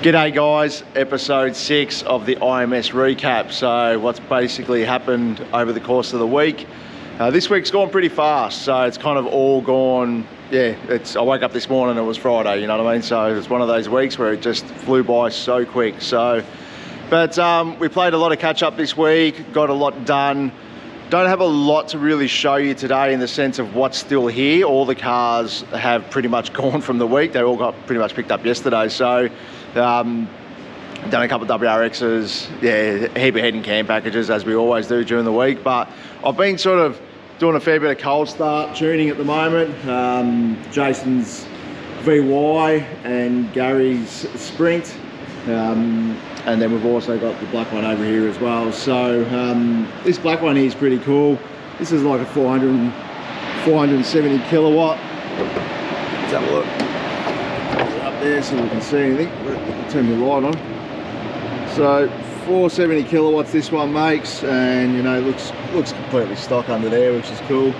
G'day guys, episode 6 of the IMS recap. So what's basically happened over the course of the week. This week's gone pretty fast, so it's kind of all gone, I woke up this morning and it was Friday, you know what I mean? So it's one of those weeks where it just flew by so quick. But we played a lot of catch up this week, got a lot done. Don't have a lot to really show you today in the sense of what's still here. All the cars have pretty much gone from the week. They all got pretty much picked up yesterday. So done a couple of WRXs, a heap of head and cam packages as we always do during the week. But I've been sort of doing a fair bit of cold start tuning at the moment. Jason's VY and Gary's Sprint. And then we've also got the black one over here as well. So this black one here is pretty cool. This is like a 470 kilowatt. Let's have a look. Up there so we can see anything. Turn the light on. So 470 kilowatts this one makes, and you know, looks completely stock under there, which is cool.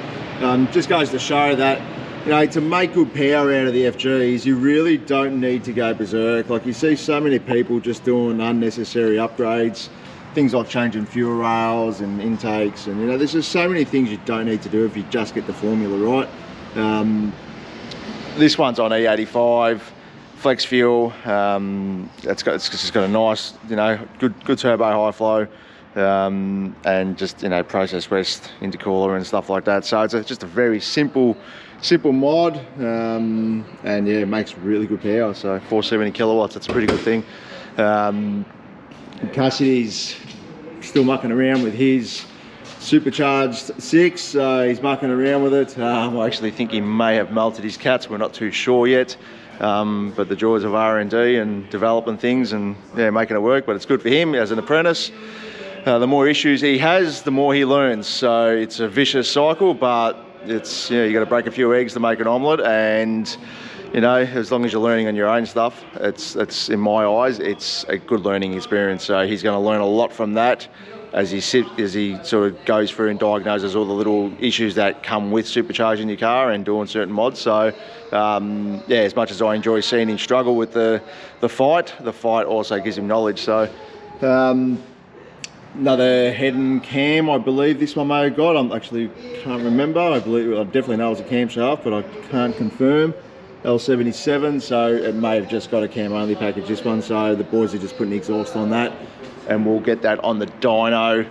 Just goes to show that, you know, to make good power out of the FGs, you really don't need to go berserk. Like, you see so many people just doing unnecessary upgrades, things like changing fuel rails and intakes, and you know, there's just so many things you don't need to do if you just get the formula right. This one's on E85 flex fuel. It's just got a nice, you know, good turbo high flow, and just, you know, process rest intercooler and stuff like that. So it's just a very simple mod, and yeah, it makes really good power. So 470 kilowatts, that's a pretty good thing. Cassidy's still mucking around with his supercharged 6, so he's mucking around with it. I actually think he may have melted his cats, we're not too sure yet. But the joys of R&D and developing things and making it work, but it's good for him as an apprentice. The more issues he has, the more he learns. So it's a vicious cycle, but it's, you got to break a few eggs to make an omelette, and you know, as long as you're learning on your own stuff, it's in my eyes, it's a good learning experience. So he's going to learn a lot from that as he sort of goes through and diagnoses all the little issues that come with supercharging your car and doing certain mods. So as much as I enjoy seeing him struggle with the fight also gives him knowledge. So another head and cam, I believe this one may have got. I actually can't remember. I definitely know it's a camshaft, but I can't confirm. L77, so it may have just got a cam only package, this one. So the boys are just putting exhaust on that, and we'll get that on the dyno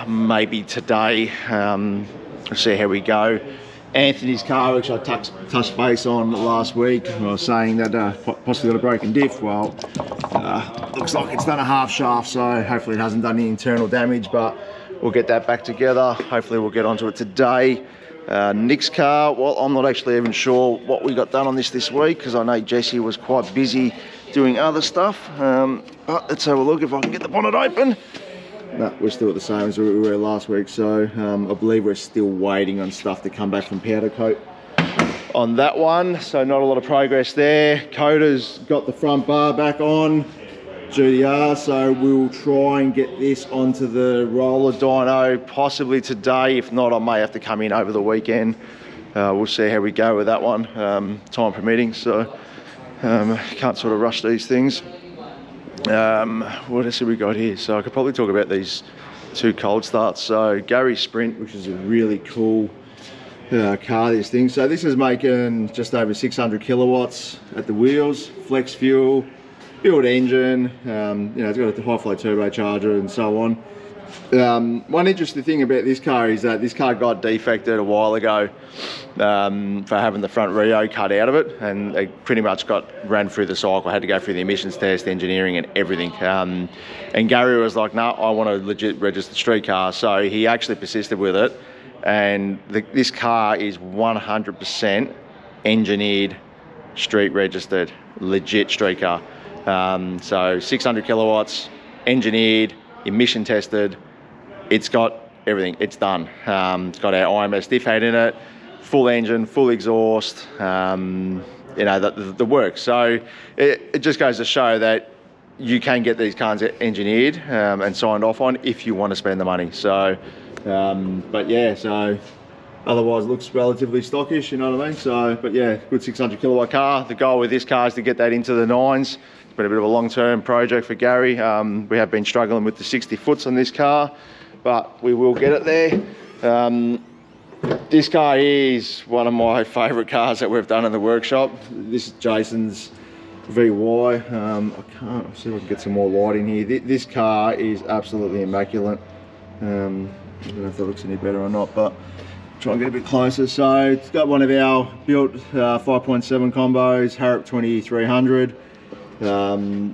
maybe today. We'll see how we go. Anthony's car, which I touched base on last week, I was saying that possibly got a broken diff. Well, looks like it's done a half shaft, so hopefully it hasn't done any internal damage, but we'll get that back together. Hopefully we'll get onto it today. Nick's car, well, I'm not actually even sure what we got done on this week, because I know Jesse was quite busy doing other stuff. But let's have a look if I can get the bonnet open. No, we're still at the same as we were last week, so I believe we're still waiting on stuff to come back from powder coat on that one, so not a lot of progress there. Coda's got the front bar back on GDR, so we'll try and get this onto the roller dyno possibly today. If not, I may have to come in over the weekend. We'll see how we go with that one, time permitting, so can't sort of rush these things. What else have we got here? So I could probably talk about these two cold starts. So Gary's Sprint, which is a really cool car, this thing. So this is making just over 600 kilowatts at the wheels, flex fuel, built engine, it's got a high flow turbocharger and so on. One interesting thing about this car is that this car got defected a while ago for having the front Rio cut out of it, and it pretty much ran through the cycle, had to go through the emissions test, engineering and everything. And Gary was like, no, I want a legit registered street car. So he actually persisted with it, and this car is 100% engineered, street registered, legit street car. So 600 kilowatts, engineered, emission tested, it's got everything, it's done. It's got our IMS diff head in it, full engine, full exhaust, the works. So it just goes to show that you can get these cars engineered and signed off on if you want to spend the money. So, but yeah, so otherwise it looks relatively stockish, you know what I mean? So, but yeah, good 600 kilowatt car. The goal with this car is to get that into the 9s. It's been a bit of a long-term project for Gary. We have been struggling with the 60 foots on this car, but we will get it there. This car is one of my favourite cars that we've done in the workshop. This is Jason's VY. I can't see if I can get some more light in here. This car is absolutely immaculate. I don't know if that looks any better or not, but try and get a bit closer. So it's got one of our built 5.7 combos, Harrop 2300.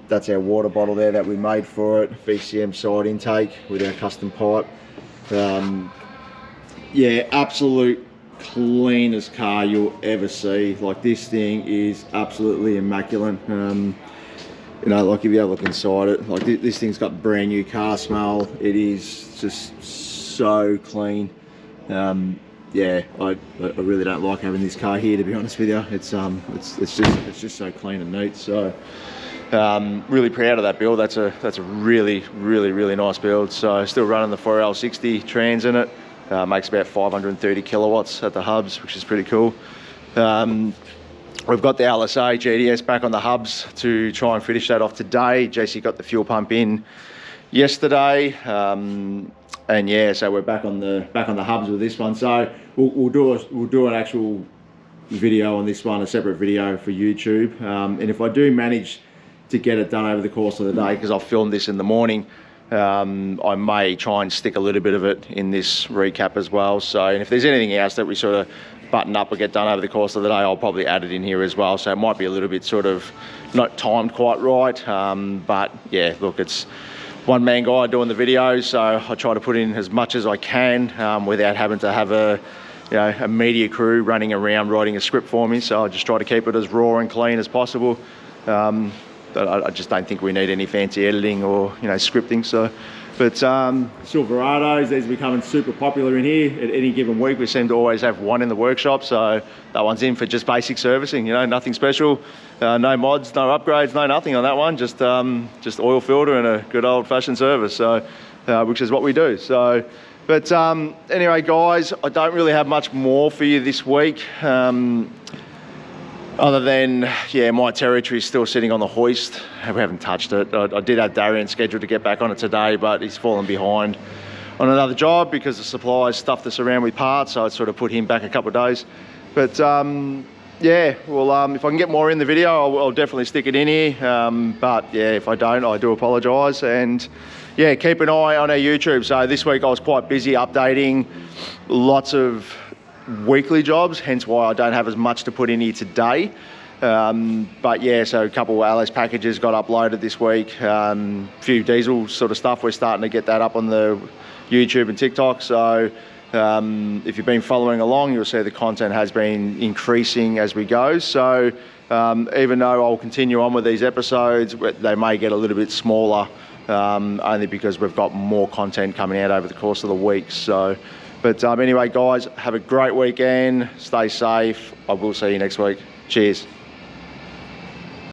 That's our water bottle there that we made for it. VCM side intake with our custom pipe. Yeah, absolute cleanest car you'll ever see. Like, this thing is absolutely immaculate. You know, like if you have a look inside it, like this thing's got brand new car smell. It is just so clean. Yeah, I really don't like having this car here, to be honest with you. It's just so clean and neat. So really proud of that build. That's a really nice build. So still running the 4L60 trans in it. Makes about 530 kilowatts at the hubs, which is pretty cool. We've got the LSA GDS back on the hubs to try and finish that off today. JC got the fuel pump in yesterday, and yeah, so we're back on the hubs with this one. So we'll do an actual video on this one, a separate video for YouTube. And if I do manage to get it done over the course of the day, because I've filmed this in the morning, I may try and stick a little bit of it in this recap as well. So, and if there's anything else that we sort of button up or get done over the course of the day, I'll probably add it in here as well. So it might be a little bit sort of not timed quite right, but yeah, look, it's one-man guy doing the videos, so I try to put in as much as I can without having to have a media crew running around writing a script for me. So I just try to keep it as raw and clean as possible. I just don't think we need any fancy editing or scripting. So, but Silverados, these are becoming super popular in here. At any given week, we seem to always have one in the workshop. So that one's in for just basic servicing. Nothing special, no mods, no upgrades, no nothing on that one. Just oil filter and a good old-fashioned service. So, which is what we do. So, but anyway, guys, I don't really have much more for you this week. Other than, yeah, my territory is still sitting on the hoist. We haven't touched it. I did have Darian scheduled to get back on it today, but he's fallen behind on another job because the suppliers stuffed us around with parts, so I sort of put him back a couple of days. But yeah, well, if I can get more in the video, I'll definitely stick it in here. But yeah, if I don't, I do apologise. And yeah, keep an eye on our YouTube. So this week I was quite busy updating lots of weekly jobs, hence why I don't have as much to put in here today. But yeah, so a couple of LS packages got uploaded this week. Few diesel sort of stuff, we're starting to get that up on the YouTube and TikTok. So if you've been following along, you'll see the content has been increasing as we go. So even though I'll continue on with these episodes, they may get a little bit smaller, only because we've got more content coming out over the course of the week. So, but anyway, guys, have a great weekend. Stay safe. I will see you next week. Cheers.